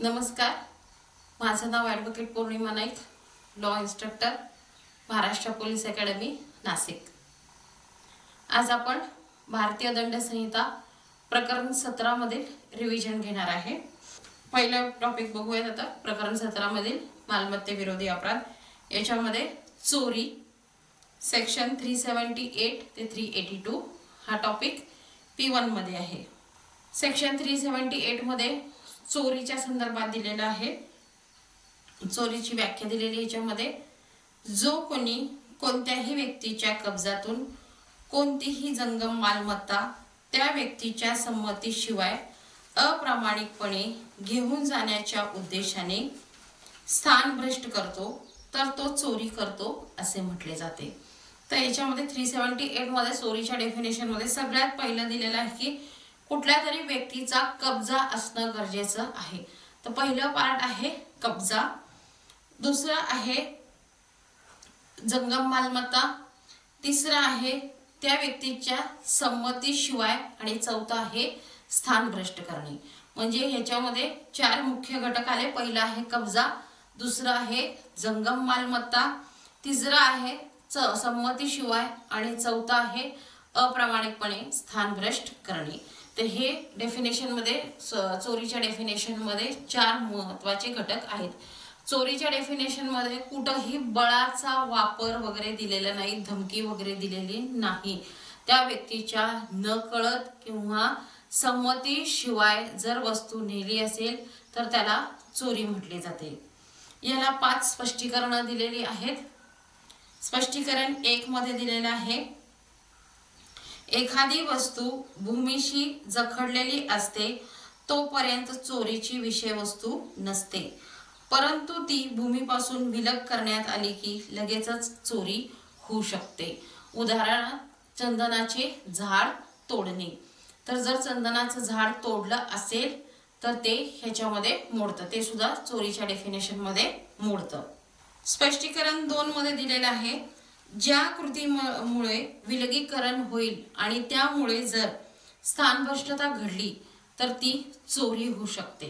नमस्कार, माझं नाव advocate Pournima Naik, law instructor, Maharashtra police academy, Nashik. आज आपण भारतीय दंड संहिता प्रकरण 17 मधील रिव्हिजन घेणार आहे। पहिला टॉपिक बघूयात आता। प्रकरण 17 मधील मालमत्ते विरोधी अपराध, याच्यामध्ये चोरी सेक्शन 378 ते 382 हा टॉपिक P1 मध्ये आहे। सेक्शन 378 मध्ये चोरीच्या संदर्भात दिलेला आहे। चोरीची व्याख्या दिलेली याच्यामध्ये, जो कोणी कोणत्याही व्यक्तीच्या कब्जातून कोणतीही जंगम मालमत्ता त्या व्यक्तीच्या संमतीशिवाय अप्रामाणिकपणे घेऊन जाण्याच्या उद्देशाने स्थान भ्रष्ट करतो तर तो चोरी करतो असे म्हटले जाते। तर याच्यामध्ये 378 मध्ये चोरीच्या डेफिनेशन मध्ये सगळ्यात पहिलं दिलेलं आहे की कुठल्या तरी व्यक्तीचा कब्जा असणं गरजेचं आहे। तर पहिलं पार्ट आहे कब्जा, दुसरा आहे जंगम मालमत्ता, तिसरा आहे त्या व्यक्तीच्या संमतीशिवाय आणि चौथा आहे स्थान भ्रष्ट करणे। म्हणजे ह्याच्यामध्ये चार मुख्य घटक आले। पहिला आहे कब्जा, दुसरा आहे जंगम मालमत्ता, तिसरा आहे संमतीशिवाय आणि चौथा आहे अप्रामाणिकपणे स्थान भ्रष्ट करणे। तर हे डेफिनेशन मध्ये चोरीच्या डेफिनेशन मध्ये चार महत्त्वाचे घटक आहेत। चोरीच्या डेफिनेशन मध्ये कुठेही बळाचा वापर वगैरे दिलेला नाही, धमकी वगैरे दिलेली नाही। त्या व्यक्तीच्या नकळत किंवा संमतीशिवाय जर वस्तू नेली असेल तर त्याला चोरी म्हटले जाते। याला 5 स्पष्टीकरण दिलेली आहेत। स्पष्टीकरण 1 मध्ये दिलेलं आहे, एखादी वस्तू भूमीशी जखडलेली असते तोपर्यंत चोरीची विषय वस्तू नसते, परंतु ती भूमीपासून विलग करण्यात आली की लगेचच चोरी होऊ शकते। उदाहरण, चंदनाचे झाड तोडणे। तर जर चंदनाचं झाड तोडलं असेल तर ते ह्याच्यामध्ये मोडतं, ते सुद्धा चोरीच्या डेफिनेशन मध्ये मोडतं। स्पष्टीकरण 2 मध्ये दिलेलं आहे, ज्या कृतीमुळे विलगीकरण होईल आणि त्यामुळे जर स्थानभ्रष्टता घडली तर ती चोरी होऊ शकते।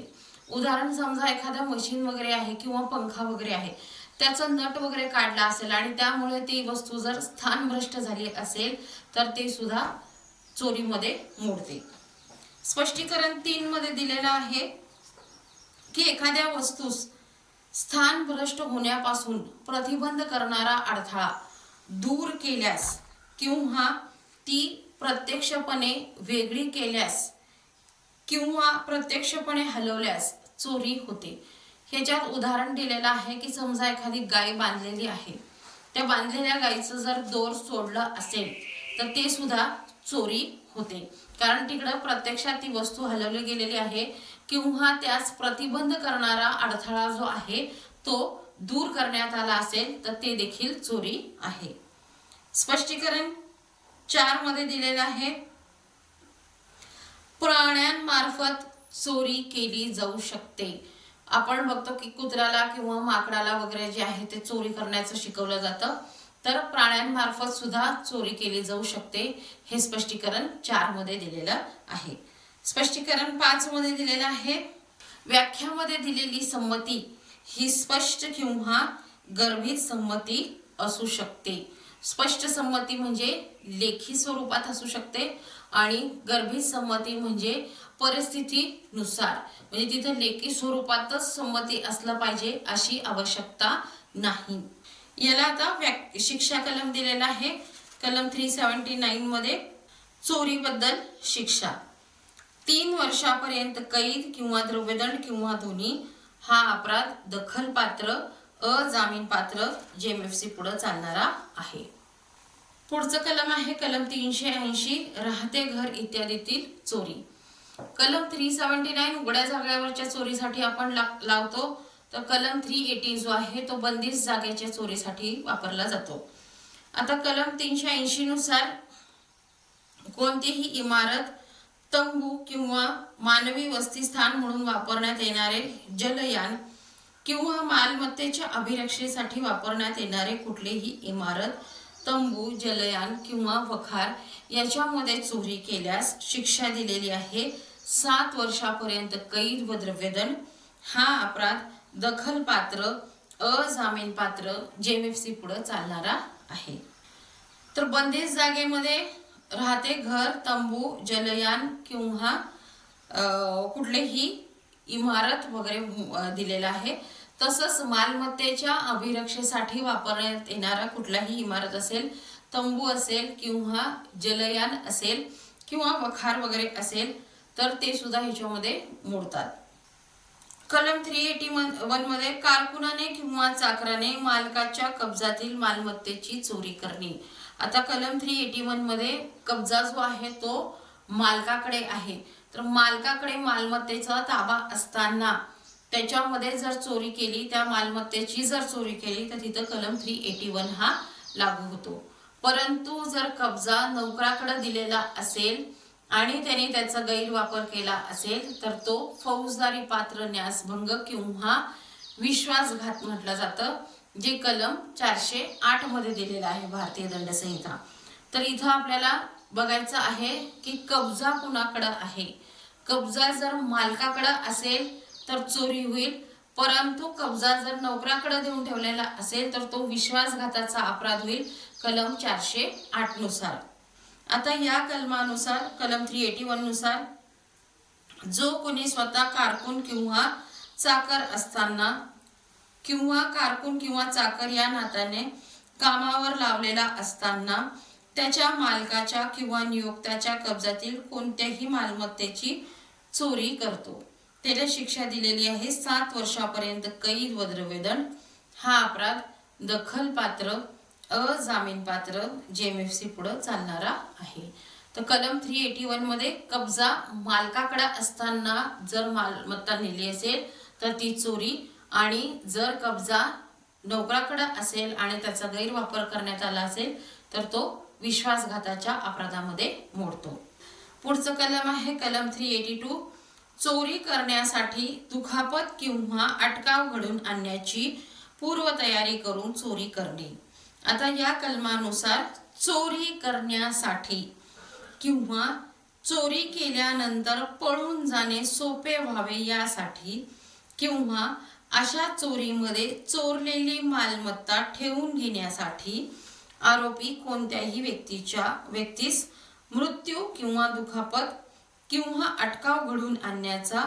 उदाहरण, समजा एखादा मशीन वगैरे आहे किंवा पंखा वगैरे आहे, त्याचा नट वगैरे काढला असेल आणि त्यामुळे ती वस्तू जर स्थानभ्रष्ट झाली असेल तर ते सुद्धा चोरीमध्ये मोडते। स्पष्टीकरण 3 मध्ये दिलेलं आहे की एखाद्या वस्तूस स्थानभ्रष्ट होण्यापासून प्रतिबंध करणारा अडथळा दूर केल्यास किंवा ती प्रत्यक्षपणे वेगळी केल्यास किंवा प्रत्यक्षपणे हलवल्यास चोरी होते। ह्याच्यात उदाहरण दिलेलं आहे की समजा एखादी गाय बांधलेली आहे, त्या बांधलेल्या गायीचं जर दोर सोडलं असेल तर ते सुद्धा चोरी होते, कारण तिकडं प्रत्यक्षात ती वस्तू हलवली गेलेली आहे किंवा त्यास प्रतिबंध करणारा अडथळा जो आहे तो दूर करण्यात आला असेल तर ते देखील चोरी आहे। स्पष्टीकरण 4 मध्ये दिलेलं आहे, प्राण्यांमार्फत चोरी केली जाऊ शकते। आपण बघतो की कुत्र्याला किंवा माकडाला वगैरे जे आहे ते चोरी करण्याचं शिकवलं जातं, तर प्राण्यांमार्फत सुद्धा चोरी केली जाऊ शकते। हे स्पष्टीकरण 4 मध्ये दिलेलं आहे। स्पष्टीकरण 5 मध्ये दिलेलं आहे, व्याख्यामध्ये दिलेली संमती ही स्पष्ट किंवा गर्भित संमती असू शकते। स्पष्ट संमती म्हणजे लेखी स्वरूपात असू शकते आणि गर्भित संमती म्हणजे परिस्थितीनुसार, म्हणजे तिथे लेखी स्वरूपातच संमती असलं पाहिजे अशी आवश्यकता नाही। याला आता शिक्षा कलम दिलेला आहे। कलम 379 मध्ये चोरीबद्दल शिक्षा 3 वर्षापर्यंत कैद किंवा द्रव्यदंड किंवा दोन्ही हा अपराध दखलपात्र अजामीनपात्र JMFC पुढे चालणारा आहे। पुढचं कलम आहे कलम 380 राहते घर इत्यादीतील चोरी। कलम 379 उघड्या जागेवरच्या चोरीसाठी आपण लावतो, तर कलम 380 जो आहे तो बंदिस्त जागेच्या चोरीसाठी वापरला जातो। आता कलम 380 नुसार कोणतीही इमारत, तंबू किंवा मानवी वसतिस्थान म्हणून वापरण्यात येणारे जलयान किंवा मालमत्तेच्या अभिरक्षेसाठी वापरण्यात येणारे कुठलेही इमारत, तंबू, जलयान किंवा वखार याच्यामध्ये चोरी केल्यास शिक्षा दिलेली आहे 7 वर्षापर्यंत कैद व द्रव्यदंड। हा अपराध दखलपात्र अजामीनपात्र JMFC पुढे चालणारा आहे। तर बंदिस्त जागेमध्ये राहते घर, तंबू, जलयान किंवा कुठलीही इमारत वगैरे दिलेला आहे। तसंच मालमत्तेच्या अभिरक्षेसाठी वापरण्यात येणारा कुठलाही इमारत असेल, तंबू असेल किंवा जलयान असेल किंवा वखार वगैरे असेल तर ते सुद्धा ह्याच्यामध्ये मोडतात। कलम 381 मध्ये कारकुनाने किंवा चाकराने मालकाच्या कब्जातील मालमत्तेची चोरी करणे। आता कलम 381 मध्ये कब्जा जो आहे तो मालकाकडे आहे, तर मालकाकडे मालमत्तेचा ताबा असताना त्याच्यामध्ये जर चोरी केली, त्या मालमत्तेची जर चोरी केली तर तिथं कलम 381 हा लागू होतो। परंतु जर कब्जा नोकराकडे दिलेला असेल आणि त्याने त्याचा गैरवापर केला असेल तर तो फौजदारी पात्र न्यासभंग किंवा विश्वासघात म्हटलं जातं, जे कलम 408 मध्ये दिलेलं आहे भारतीय दंड संहिता। तर इथं आपल्याला बघायचं आहे की कब्जा कुणाकडे आहे। कब्जा जर मालकाकडे असेल तर चोरी होईल, परंतु कब्जा जर नोकराकडे देऊन ठेवलेला असेल तर तो विश्वासघाताचा अपराध होईल कलम 408 नुसार। आता या कलमानुसार कलम 381 नुसार जो कोणी स्वतः कारकून किंवा चाकर असताना किंवा कारकून किंवा चाकर या नात्याने कामावर लावलेला असताना त्याच्या मालकाच्या किंवा नियोक्त्याच्या कब्जातील कोणत्याही मालमत्तेची चोरी करतो, त्याला शिक्षा दिलेली आहे 7 वर्षापर्यंत कैद व द्रव्यदंड। हा अपराध दखलपात्र अजामीनपात्र JMFC पुढे चालणारा आहे। तर कलम 381 मध्ये कब्जा मालकाकडे असताना जर मालमत्ता नेली असेल तर ती चोरी, आणि जर कब्जा नोकराकडे असेल आणि त्याचा गैरवापर करण्यात आला असेल तर तो विश्वासघाताच्या अपराधामध्ये मोडतो। पुढचं कलम आहे कलम 382 चोरी करण्यासाठी दुखापत किंवा अटकाव घडून आणण्याची पूर्वतयारी करून चोरी करणे। आता या कलमानुसार चोरी करण्यासाठी किंवा चोरी केल्यानंतर पळून जाणे सोपे व्हावे यासाठी किंवा अशा चोरीमध्ये चोरलेली मालमत्ता ठेवून घेण्यासाठी आरोपी कोणत्याही व्यक्तीस मृत्यू किंवा दुखापत किंवा अटकाव घडून आणण्याचा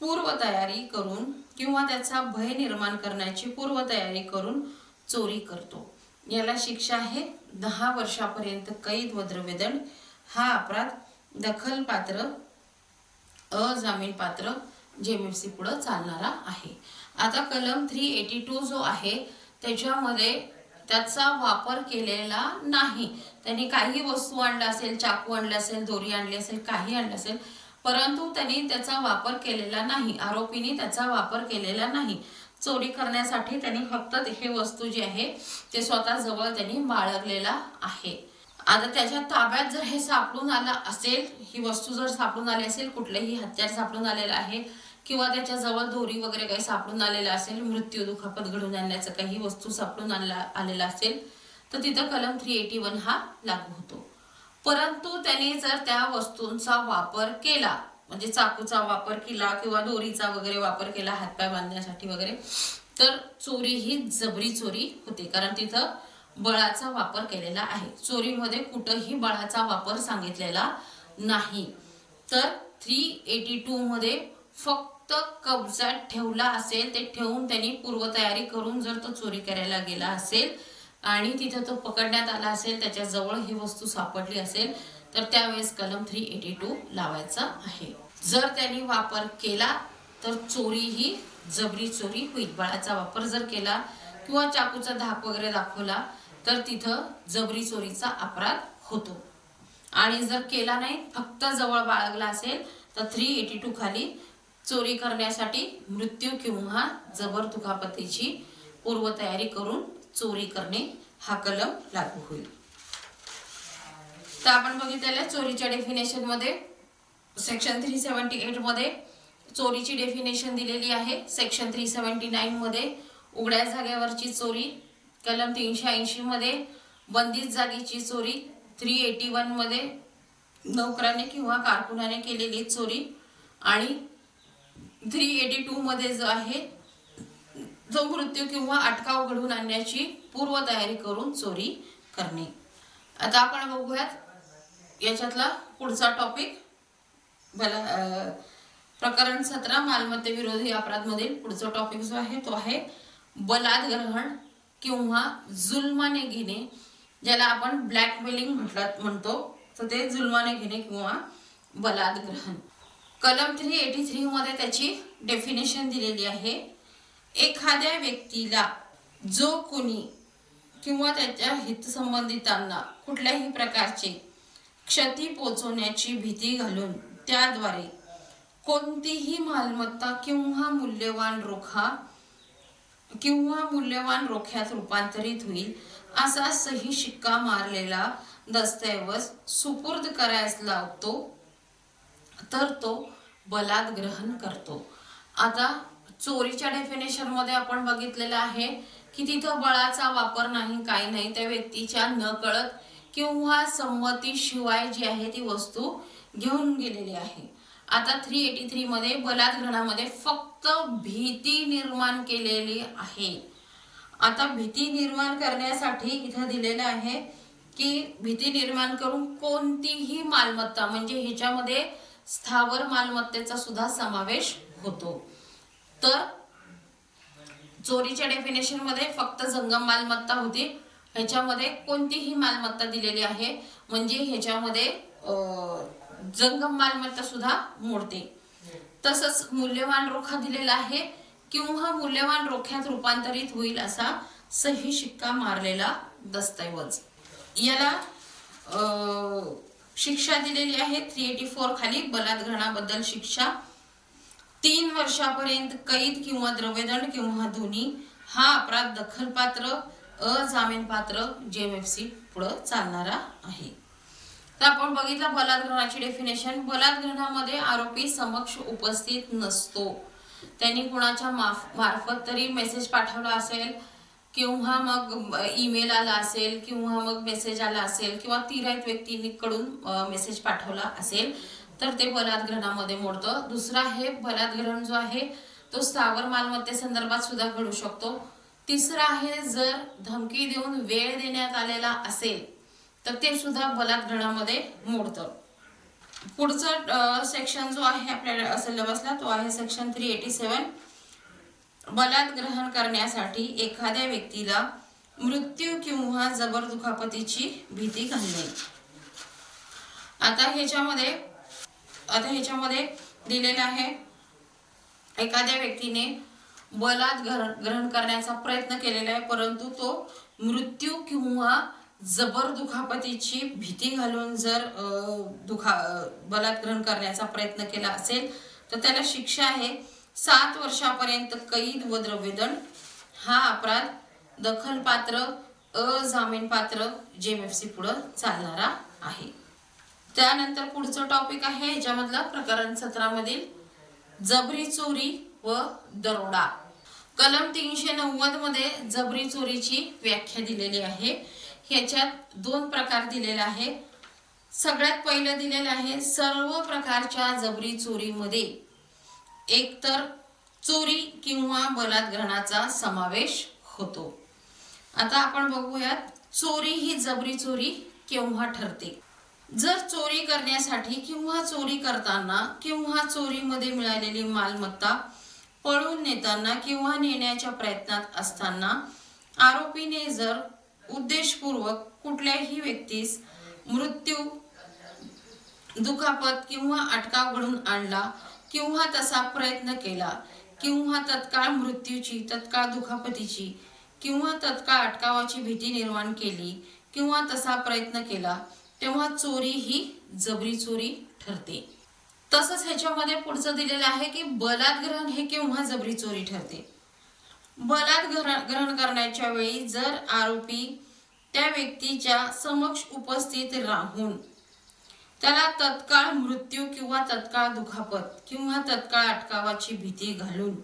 पूर्वतयारी करून किंवा त्याचा भय निर्माण करण्याची पूर्वतयारी करून चोरी करतो, याला शिक्षा आहे 10 वर्षापर्यंत कैद व द्रव्यदंड। हा अपराध दखलपात्र अजामीनपात्र JMFC पुढे चालणारा आहे। आता कलम 382 जो आहे त्याच्यामध्ये त्याचा वापर केलेला नाही, त्यांनी काही वस्तू आणला असेल, चाकू आणला असेल, दोरी आणली असेल, काही आणलं असेल, परंतु त्यांनी त्याचा वापर केलेला नाही, आरोपीने त्याचा वापर केलेला नाही। चोरी करण्यासाठी त्यांनी फक्त हे वस्तू जी आहे ते स्वतः जवळ त्यांनी बाळगलेला आहे। आता त्याच्या ताब्यात जर हे सापडून आला असेल, ही वस्तू जर सापडून आली असेल, कुठलेही हत्यार सापडून आलेलं आहे किंवा त्याच्या जवळ दोरी वगैरे काही सापडून आलेला असेल, मृत्यू दुखापत घडून आणण्याचं काही वस्तू सापडून आलेला असेल तर तिथं कलम 381 हा लागू होतो। परंतु त्याने जर त्या वस्तूंचा वापर केला, म्हणजे चाकूचा वापर केला किंवा दोरीचा वगैरे वापर केला हातपाय बांधण्यासाठी वगैरे, तर चोरी ही जबरी चोरी होते, कारण तिथं बळाचा वापर केलेला आहे। चोरीमध्ये कुठेही बळाचा वापर सांगितलेला नाही। तर 382 मध्ये फक्त कब्जात ठेवला असेल, ते ठेवून त्यांनी पूर्वतयारी करून जर तो चोरी करायला गेला असेल आणि तिथे तो पकडण्यात आला असेल, त्याच्या जवळ ही वस्तू सापडली असेल तर त्यावेळेस कलम 382 लावायचा आहे। जर त्यांनी वापर केला तर चोरी ही जबरी चोरी होईल। बळाचा वापर जर केला किंवा चाकूचा धाक वगैरे दाखवला तर तिथं जबरी चोरीचा अपराध होतो, आणि जर केला नाही, फक्त जवळ बाळगला असेल तर 382 खाली चोरी करण्यासाठी मृत्यू किंवा जबर दुखापतीची पूर्वतयारी करून चोरी करणे हा कलम लागू होईल। तर आपण बघितलेल्या चोरीच्या डेफिनेशन मध्ये सेक्शन 378 मध्ये चोरीची डेफिनेशन दिलेली आहे। सेक्शन 379 मध्ये उघड्या जागेवरची चोरी, कलम 380 मध्ये बंदिस्त जागेची चोरी, 381 मध्ये नोकराने किंवा कारकुनाने केलेली चोरी, आणि 382 मध्ये जो आहे, जो मृत्यू किंवा अटकाव घडवून आणण्याची पूर्वतयारी करून चोरी करणे. आता आपण बघूयात याच्यातला पुढचा टॉपिक. प्रकरण 17 मालमत्तेविरोधी अपराध मधील पुढचा टॉपिक जो आहे तो आहे बलात्ग्रहण किंवा जुलमाने घेणे, ज्याला आपण ब्लॅकमेलिंग म्हणतो. तर ते जुलमाने घेणे किंवा बलात्ग्रहण. कलम 383 मध्ये त्याची डेफिनेशन दिलेली आहे. एखाद्या व्यक्तीला जो कोणी किंवा त्याच्या हितसंबंधितांना कुठल्याही प्रकारचे क्षती पोहोचवण्याची भीती घालून त्याद्वारे कोणतीही मालमत्ता किंवा मूल्यवान रोख्यात रूपांतरित होईल असा सही शिक्का मारलेला दस्तऐवज सुपूर्द करायला लावतो, तर तो बलात्ग्रहण करतो. आता चोरीच्या डेफिनेशन मध्ये आपण बघितलेलं आहे की तिथं बळाचा वापर नाही, काही नाही, त्या व्यक्तीच्या नकळत किंवा संमतीशिवाय जी आहे ती वस्तू घेऊन गेलेली आहे. आता 383 मध्ये बलात्ग्रहणामध्ये फक्त भीती निर्माण केलेली आहे. आता भीती निर्माण करण्यासाठी इथं दिलेलं आहे की भीती निर्माण करून कोणतीही मालमत्ता, म्हणजे ह्याच्यामध्ये स्थावर मालमत्तेचा सुद्धा समावेश होतो. तर चोरीच्या डेफिनेशन मध्ये फक्त जंगम मालमत्ता होती, ह्याच्यामध्ये कोणतीही मालमत्ता दिलेली आहे, म्हणजे ह्याच्यामध्ये जंगम मालमत्ता सुद्धा मोडते. तसंच मूल्यवान रोखा दिलेला आहे किंवा मूल्यवान रोख्यात रूपांतरित होईल असा सही शिक्का मारलेला दस्तऐवज. याला शिक्षा दिलेली आहे 384 खाली. बलात्ग्रहणाबद्दल शिक्षा 3 वर्षापर्यंत कैद किंवा द्रव्यदंड किंवा दोन्ही. हा अपराध दखलपात्र अजामीनपात्र JMFC पुढे चालणारा आहे. तर आपण बघितलं बलात्ग्रहणाची डेफिनेशन. बलात्ग्रहणामध्ये आरोपी समक्ष उपस्थित नसतो. त्यांनी कुणाच्या मार्फत तरी मेसेज पाठवला असेल किंवा मग ईमेल आला असेल किंवा मग मेसेज आला असेल किंवा तिराईत व्यक्तीकडून मेसेज पाठवला असेल तर ते बलात्ग्रहणामध्ये मोडतं. दुसरा आहे बलात्ग्रहण जो आहे तो स्थावर मालमत्ते संदर्भात सुद्धा घडू शकतो. तिसरा आहे जर धमकी देऊन वेळ देण्यात आलेला असेल तर ते सुद्धा बलात्ग्रहणामध्ये मोडतं. पुढचं सेक्शन जो आहे आपल्या सिलेबसला तो आहे सेक्शन 387. बलात्ग्रहण करण्यासाठी एखाद्या व्यक्तीला मृत्यू किंवा जबर दुखापतीची भीती घालणे. आता ह्याच्यामध्ये दिलेलं आहे एखाद्या व्यक्तीने बलात्ग्रहण करण्याचा प्रयत्न केलेला आहे, परंतु तो मृत्यू किंवा जबर दुखापतीची भीती घालून जर बलात्ग्रहण करण्याचा प्रयत्न केला असेल तर त्याला शिक्षा आहे 7 वर्षापर्यंत कैद व द्रव्यदंड. हा अपराध दखलपात्र अजामीनपात्र JMFC पुढे चालणारा आहे. त्यानंतर पुढचं टॉपिक आहे ह्याच्यामधला प्रकरण 17 मधील जबरी चोरी व दरोडा. कलम 390 मध्ये जबरी चोरीची व्याख्या दिलेली आहे. ह्याच्यात 2 प्रकार दिलेले आहे. सगळ्यात पहिलं दिलेलं आहे सर्व प्रकारच्या जबरी चोरीमध्ये एकतर चोरी किंवा बलात्ग्रहणाचा समावेश होतो. आता आपण बघूयात चोरी ही जबरी चोरी केव्हा ठरते. जर चोरी करण्यासाठी किंवा चोरी करताना किंवा चोरीमध्ये मिळालेली मालमत्ता पळून नेताना किंवा नेण्याच्या प्रयत्नात असताना आरोपीने जर उद्देशपूर्वक कुठल्याही व्यक्तीस मृत्यू, दुखापत किंवा अटकाव घडवून आणला किंवा तसा प्रयत्न केला किंवा तत्काळ मृत्यूची, तत्काळ दुखापतीची किंवा तत्काळ अटकावाची भीती निर्माण केली किंवा तसा प्रयत्न केला तेव्हा चोरी ही जबरी चोरी ठरते. तसंच ह्याच्यामध्ये पुढचं दिलेलं आहे की बलात्ग्रहण हे केव्हा जबरी चोरी ठरते. बलात्ग्रहण करण्याच्या वेळी जर आरोपी त्या व्यक्तीच्या समक्ष उपस्थित राहून त्याला तत्काळ मृत्यू किंवा तत्काळ दुखापत किंवा तत्काळ अटकावाची भीती घालून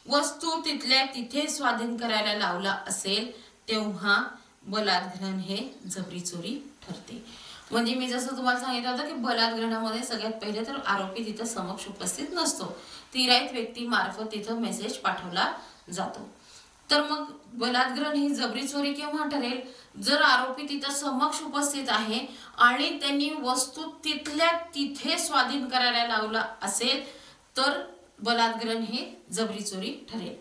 वस्तू तिथल्या तिथे स्वाधीन करायला लावला असेल तेव्हा बलात्ग्रहण हे जबरी चोरी ठरते. म्हणजे मी जसं तुम्हाला सांगितलं होतं की बलात्कारामध्ये सगळ्यात पहिले तर आरोपी तिथं समक्ष उपस्थित नसतो, तिराईत व्यक्ती मार्फत तिथं मेसेज पाठवला जातो. तर मग बलात्कार ही जबरी चोरी केव्हा ठरेल? जर आरोपी तिथं समक्ष उपस्थित आहे आणि त्यांनी वस्तू तिथल्या तिथे स्वाधीन करायला लावला असेल तर बलात्कार हे जबरी चोरी ठरेल.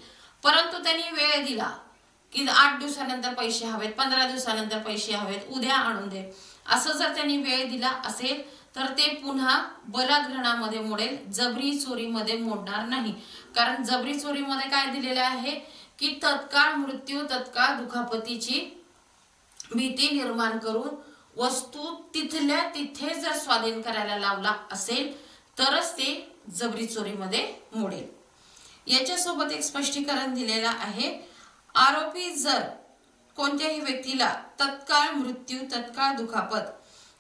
परंतु त्यांनी वेळ दिला की 8 दिवसानंतर पैसे हवेत, 15 दिवसानंतर पैसे हवेत, उद्या आणून दे, असं जर त्यांनी वेळ दिला असेल तर ते पुन्हा बलात्कारामध्ये मोडेल, जबरी चोरीमध्ये मोडणार नाही. कारण जबरी चोरीमध्ये काय दिलेलं आहे की तत्काळ मृत्यू, तत्काळ दुखापतीची भीती निर्माण करून वस्तू तिथल्या तिथे जर स्वाधीन करायला लावला असेल तरच ते जबरी चोरीमध्ये मोडेल. याच्यासोबत एक स्पष्टीकरण दिलेलं आहे. आरोपी जर कोणत्याही व्यक्तीला तत्काळ मृत्यू, तत्काळ दुखापत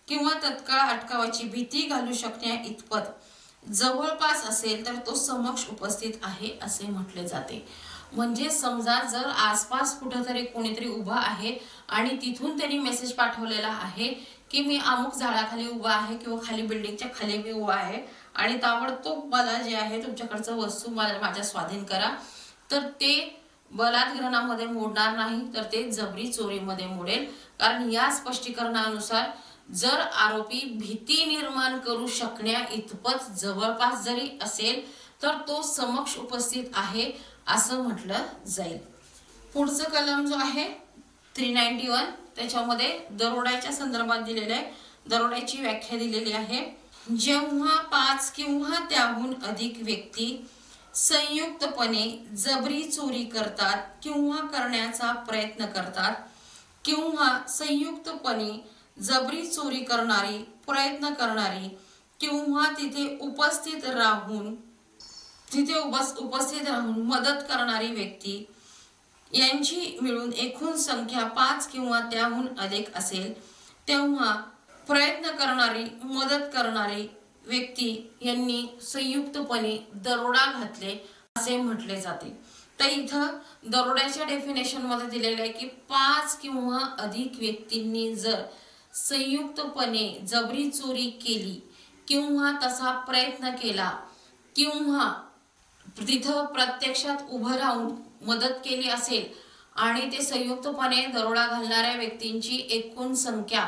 किंवा तत्काळ अटकावाची भीती घालू शकण्या इतपत जवळपास असेल तर तो समक्ष उपस्थित आहे असे म्हटले जाते. म्हणजे समजा जर आसपास कुठेतरी कोणीतरी उभा आहे आणि तिथून त्यांनी मेसेज पाठवलेला आहे की मी अमुक झाडाखाली उभा आहे किंवा खाली बिल्डिंगच्या खाली मी उभा आहे आणि ताबडतोब मला जे आहे तुमच्याकडचं वस्तू माझ्या स्वाधीन करा, तर ते बलात्कारामध्ये मोडणार नाही, तर ते जबरी चोरीमध्ये मोडेल. कारण या स्पष्टीकरणानुसार जर आरोपी भीती निर्माण करू शकण्या इतपत जवळपास जरी असेल तर तो समक्ष उपस्थित आहे असं म्हटलं जाईल. पुढचं कलम जो आहे 391 त्याच्यामध्ये दरोड्याच्या संदर्भात दिलेलं आहे. दरोड्याची व्याख्या दिलेली आहे. जेव्हा 5 किंवा त्याहून अधिक व्यक्ती संयुक्तपणे जबरी चोरी करतात किंवा करण्याचा प्रयत्न करतात किंवा संयुक्तपणे जबरी चोरी करणारी, प्रयत्न करणारी किंवा तिथे उपस्थित राहून मदत करणारी व्यक्ती यांची मिळून एकूण संख्या 5 किंवा त्याहून अधिक असेल तेव्हा प्रयत्न करणारी, मदत करणारी व्यक्ती यांनी संयुक्तपणे दरोडा घातले असे म्हटले जाते. तर इथं दरोड्याच्या डेफिनेशन मध्ये दिलेलं आहे की 5 किंवा अधिक व्यक्तींनी जर संयुक्तपणे जबरी चोरी केली किंवा तसा प्रयत्न केला किंवा तिथं प्रत्यक्षात उभं राहून मदत केली असेल आणि ते संयुक्तपणे दरोडा घालणाऱ्या व्यक्तींची एकूण संख्या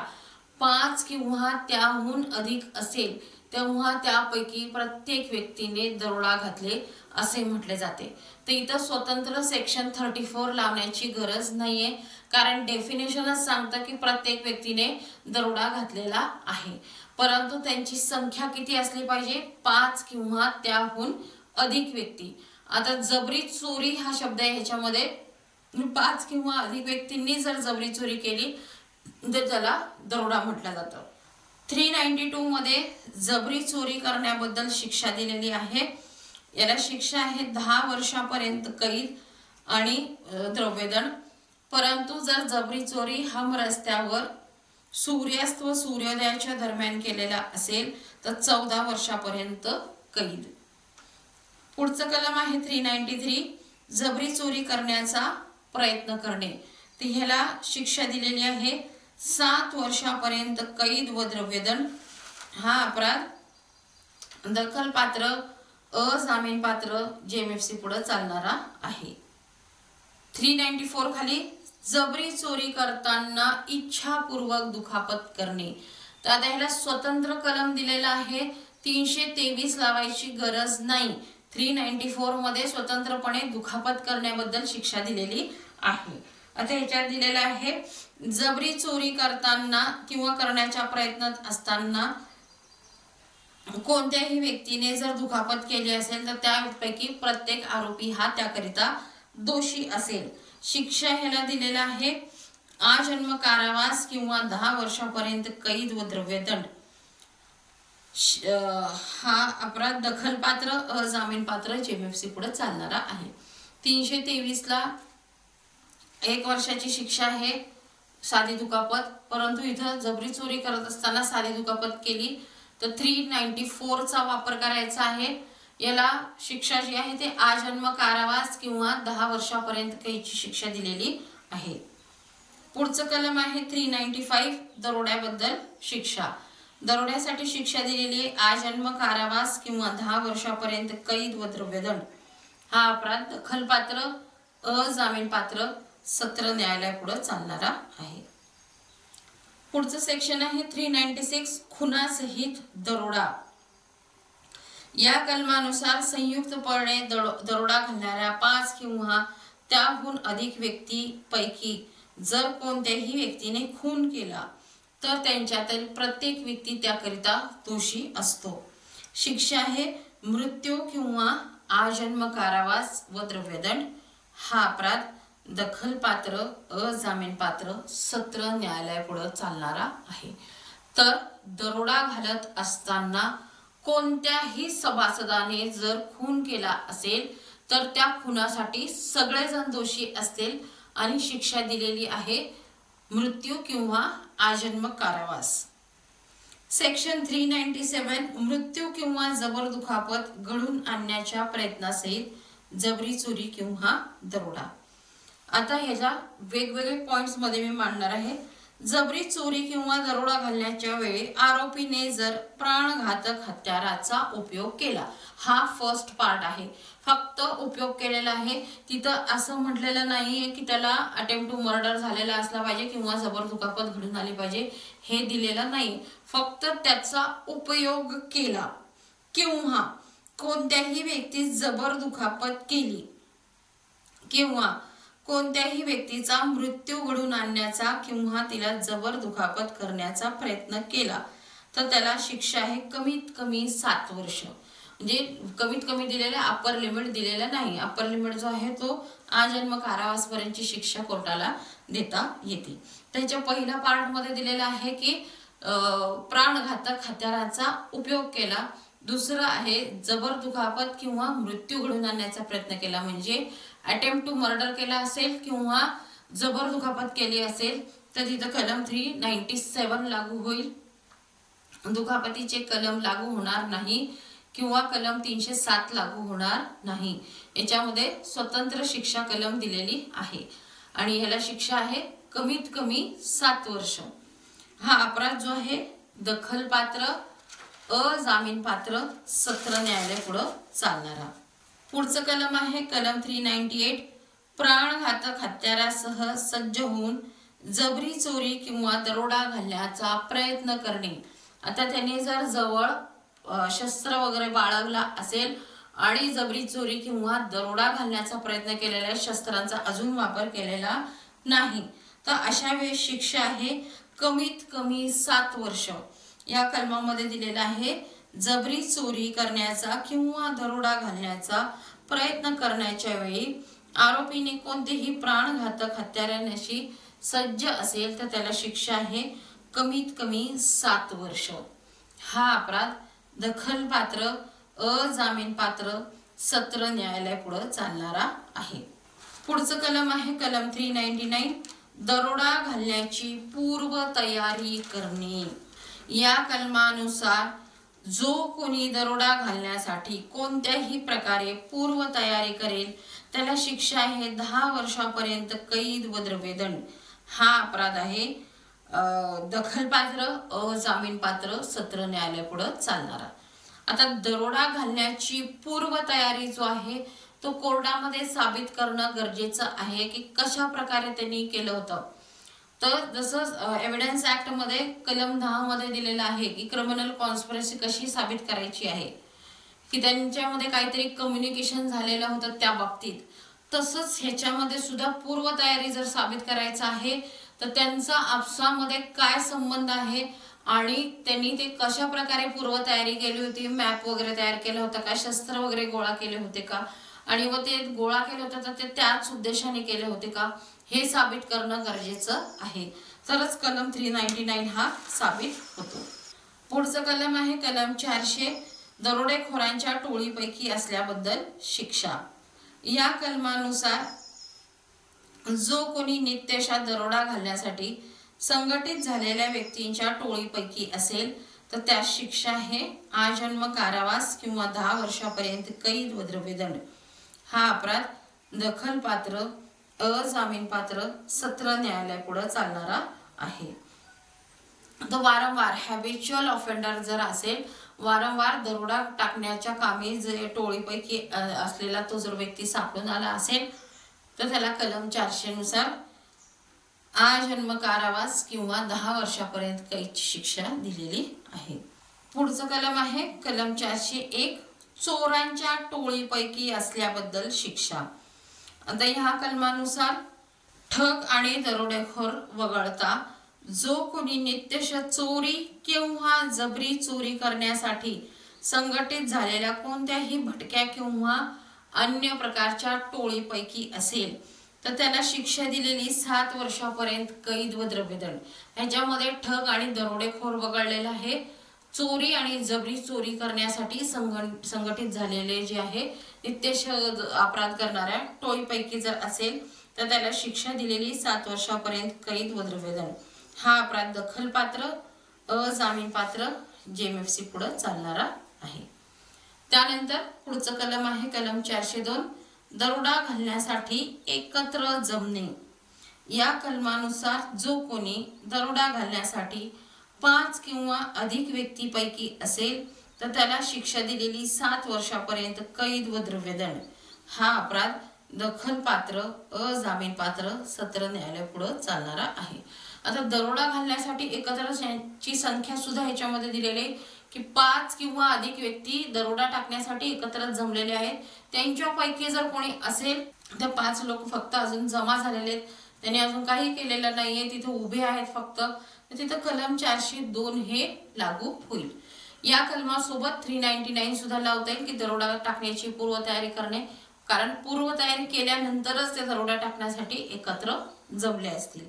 5 किंवा त्याहून अधिक असेल तेव्हा त्यापैकी प्रत्येक व्यक्तीने दरोडा घातले असे म्हटले जाते. तर इथं स्वतंत्र सेक्शन 34 लावण्याची गरज नाहीये, कारण डेफिनेशनच सांगतं की प्रत्येक व्यक्तीने दरोडा घातलेला आहे. परंतु त्यांची संख्या किती असली पाहिजे? 5 किंवा त्याहून अधिक व्यक्ती. आता जबरी चोरी हा शब्द आहे, ह्याच्यामध्ये 5 किंवा अधिक व्यक्तींनी जर जबरी चोरी केली तर त्याला दरोडा म्हटलं जातं. 392 मध्ये जबरी चोरी करण्याबद्दल शिक्षा दिलेली आहे. याला शिक्षा आहे 10 वर्षापर्यंत कैद आणि द्रव्यदंड. परंतु जर जबरी चोरी हम रस्त्यावर सूर्यास्त व सूर्योदयाच्या दरम्यान केलेला असेल तर 14 वर्षापर्यंत कैद. पुढचं कलम आहे 393 जबरी चोरी करण्याचा प्रयत्न करणे. तर ह्याला शिक्षा दिलेली आहे 7 वर्षापर्यंत कैद व द्रव्यदंड. हा अपराध दखलपात्र, अजामीनपात्र जेएमएफसी पुढे चालणारा आहे. 394 खाली जबरी चोरी करताना इच्छापूर्वक दुखापत करणे. तर आता ह्याला स्वतंत्र कलम दिलेला आहे. 323 लावायची गरज नाही. 394 मध्ये स्वतंत्रपणे दुखापत करण्याबद्दल शिक्षा दिलेली आहे. आता ह्याच्यात दिलेलं आहे जबरी चोरी करताना किंवा करण्याच्या प्रयत्नात असताना कोणत्याही व्यक्तीने जर दुखापत केली असेल तर त्यापैकी प्रत्येक आरोपी हा त्याकरिता दोषी असेल. शिक्षा ह्याला दिलेला आहे आजन्म कारावास किंवा 10 वर्षापर्यंत कैद व द्रव्यदंड. हा अपराध दखलपात्र, अजामीनपात्र जेएमएफसी पुढे चालणारा आहे. 323 ला 1 वर्षाची शिक्षा आहे साधी दुखापत. परंतु इथं जबरी चोरी करत असताना साधी दुखापत केली तर 394 चा वापर करायचा आहे. याला शिक्षा जी आहे ते आजन्म कारावास किंवा 10 वर्षापर्यंत कैदची शिक्षा दिलेली आहे. पुढचं कलम आहे 395 दरोड्याबद्दल शिक्षा. दरोड्यासाठी शिक्षा दिलेली आहे आजन्म कारावास किंवा 10 वर्षापर्यंत कैद व द्रव्यदंड. हा अपराध दखलपात्र, अजामीनपात्र, सत्र न्यायालयापुढे चालणारा आहे. पुढचं सेक्शन आहे 396 खुनासहित दरोडा. या कलमानुसार संयुक्तपणे दरोडा घालणाऱ्या 5 किंवा त्याहून अधिक व्यक्तीपैकी जर कोणत्याही व्यक्तीने खून केला तर त्यांच्यातील प्रत्येक व्यक्ती त्याकरिता दोषी असतो. शिक्षा आहे मृत्यू किंवा आजन्म कारावास व द्रव्यदंड. हा अपराध दखलपात्र, अजामीनपात्र, सत्र न्यायालयापुढे चालणारा आहे. तर दरोडा घालत असताना कोणत्याही सभासदाने जर खून केला असेल तर त्या खुनासाठी सगळेजण दोषी असतील आणि शिक्षा दिलेली आहे मृत्यू किंवा आजन्म कारावास. सेक्शन 397 मृत्यू किंवा जबर दुखापत घडून आणण्याच्या प्रयत्नासहित जबरी चोरी किंवा दरोडा. आता ह्याच्या वेगवेगळे पॉइंट्स मध्ये मी मांडणार आहे. जबरी चोरी किंवा दरोडा घालण्याच्या वेळी आरोपीने जर प्राणघातक हत्याराचा उपयोग केला, हा फर्स्ट पार्ट आहे. फक्त उपयोग केलेला आहे, तिथं असं म्हटलेलं नाहीये की त्याला अटेम्प्ट टू मर्डर झालेला असला पाहिजे किंवा जबर दुखापत घडून आली पाहिजे, हे दिलेलं नाही. फक्त त्याचा उपयोग केला किंवा कोणत्याही व्यक्ती जबर दुखापत केली किंवा कोणत्याही व्यक्तीचा मृत्यू घडून आणण्याचा किंवा तिला जबर दुखापत करण्याचा प्रयत्न केला तर त्याला शिक्षा आहे कमीत कमी 7 वर्ष. म्हणजे कमीत कमी दिलेलं, अप्पर लिमिट दिलेलं नाही. अप्पर लिमिट जो आहे तो आजन्म कारावासपर्यंतची शिक्षा कोर्टाला देता येते. त्याच्या पहिल्या पार्ट मध्ये दिलेलं आहे की प्राणघातक हत्याराचा उपयोग केला. दुसरं आहे जबर दुखापत किंवा मृत्यू घडून आणण्याचा प्रयत्न केला, म्हणजे अटेम्प्ट टू मर्डर केला असेल किंवा जबर दुखापत केली असेल तर तिथं कलम 397 लागू होईल. दुखापतीचे कलम लागू होणार नाही किंवा कलम 307 लागू होणार नाही. याच्यामध्ये स्वतंत्र शिक्षा कलम दिलेली आहे आणि ह्याला शिक्षा आहे कमीत कमी 7 वर्ष. हा अपराध जो आहे दखलपात्र, अजामीनपात्र, सत्र न्यायालय पुढे चालणारा. पुढचं कलम आहे कलम 398 प्राणघातक हत्यारासह सज्ज होऊन जबरी चोरी किंवा दरोडा घालण्याचा प्रयत्न करणे. आता त्याने जर जवळ शस्त्र वगैरे बाळगला असेल आणि जबरी चोरी किंवा दरोडा घालण्याचा प्रयत्न केलेला आहे, शस्त्रांचा अजून वापर केलेला नाही, तर अशा वेळेस शिक्षा आहे कमीत कमी 7 वर्ष. या कलमामध्ये दिलेला आहे जबरी चोरी करण्याचा किंवा दरोडा घालण्याचा प्रयत्न करण्याच्या वेळी आरोपीने कोणतेही प्राणघातक हत्यारांशी सज्ज असेल तर त्याला शिक्षा आहे कमीत कमी 7 वर्ष. हा अपराध दखलपात्र, अजामीनपात्र, सत्र न्यायालय पुढे चालणारा आहे. पुढचं कलम आहे कलम 399 दरोडा घालण्याची पूर्व तयारी करणे. या कलमानुसार जो कोणी दरोडा घालण्यासाठी कोणत्याही प्रकारे पूर्व तयारी करेल त्याला शिक्षा आहे 10 वर्षापर्यंत कैद व द्रव्यदंड. हा अपराध आहे दखलपात्र, अजामीनपात्र, सत्र न्यायालय पुढे चालणारा. आता दरोडा घालण्याची पूर्व तयारी जो आहे तो कोर्टामध्ये साबित करणं गरजेचं आहे की कशा प्रकारे त्यांनी केलं होतं. तर जसं एव्हिडन्स ऍक्ट मध्ये कलम 10 मध्ये दिलेलं आहे की क्रिमिनल कॉन्स्पिरसी कशी साबित करायची आहे, की त्यांच्यामध्ये काहीतरी कम्युनिकेशन झालेलं होतं त्या बाबतीत. तसंच ह्याच्यामध्ये सुद्धा पूर्व तयारी जर साबित करायचं आहे तर त्यांचा आपसामध्ये काय संबंध आहे आणि त्यांनी ते कशा प्रकारे पूर्व तयारी केली होती, मॅप वगैरे तयार केला होता का, शस्त्र वगैरे गोळा केले होते का आणि व ते गोळा केले होते तर ते त्याच उद्देशाने केले होते का, हे साबित करणं गरजेचं आहे. तरच कलम 399 हा साबित होतो. पुढचं कलम आहे कलम 400 दरोडेखोरांच्या टोळीपैकी असल्याबद्दल शिक्षा. या कलमानुसार जो कोणी नित्यशा दरोडा घालण्यासाठी संघटित झालेल्या व्यक्तींच्या टोळीपैकी असेल तर त्यास शिक्षा आहे आजन्म कारावास किंवा 10 वर्षापर्यंत कैद व द्रव्यदंड. हा अपराध दखलपात्र, अजामीनपात्र सत्र न्यायालयापुढे चालणारा आहे. तर वारंवार हॅबिच्युअल ऑफेंडर जर असेल, वारंवार दरोडा टाकण्याच्या कामी जे टोळीपैकी असलेला तो जर व्यक्ती सापडून आला असेल तर त्याला कलम 400 नुसार आजन्म कारावास किंवा 10 वर्षापर्यंत कैदची शिक्षा दिलेली आहे. पुढचं कलम आहे कलम 401, चोरांच्या टोळीपैकी असल्याबद्दल शिक्षा. आता ह्या कलमानुसार ठग आणि दरोडेखोर वगळता जो कोणी नित्यश चोरी किंवा जबरी चोरी करण्यासाठी संघटित झालेल्या कोणत्याही भटक्या किंवा अन्य प्रकारच्या टोळीपैकी असेल तर त्याला शिक्षा दिलेली 7 वर्षापर्यंत कैद व द्रव्यदंड. ह्याच्यामध्ये ठग आणि दरोडेखोर वगळलेला आहे. चोरी आणि जबरी चोरी करण्यासाठी संघटित झालेले जे आहे नित्यश अपराध करणाऱ्या टोळीपैकी जर असेल तर त्याला शिक्षा दिलेली 7 वर्षापर्यंत कैद व द्रव्यदंड. हा अपराध दखलपात्र अजामीनपात्र JMFC पुढे चालणारा आहे. त्यानंतर पुढचं कलम आहे कलम 402, दरोडा घालण्यासाठी एकत्र जमणे. या कलमानुसार जो कोणी दरोडा घालण्यासाठी 5 किंवा अधिक व्यक्तीपैकी असेल तर त्याला शिक्षा दिलेली 7 वर्षापर्यंत कैद व द्रव्यदंड. हा अपराध दखलपात्र अजामीनपात्र सत्र न्यायालय पुढे चालणारा आहे. आता दरोडा घालण्यासाठी एकत्रची संख्या सुद्धा ह्याच्यामध्ये दिलेली आहे की 5 किंवा अधिक व्यक्ती दरोडा टाकण्यासाठी एकत्र जमलेले आहेत. त्यांच्यापैकी जर कोणी असेल तर 5 लोक फक्त अजून जमा झालेले आहेत, त्यांनी अजून काही केलेलं नाहीये, तिथे उभे आहेत फक्त, तर तिथं कलम 402 हे लागू होईल. या कलमासोबत 399 सुद्धा लावता येईल की दरोडा टाकण्याची पूर्वतयारी करणे, कारण पूर्वतयारी केल्यानंतरच ते दरोडा टाकण्यासाठी एकत्र जमले असतील.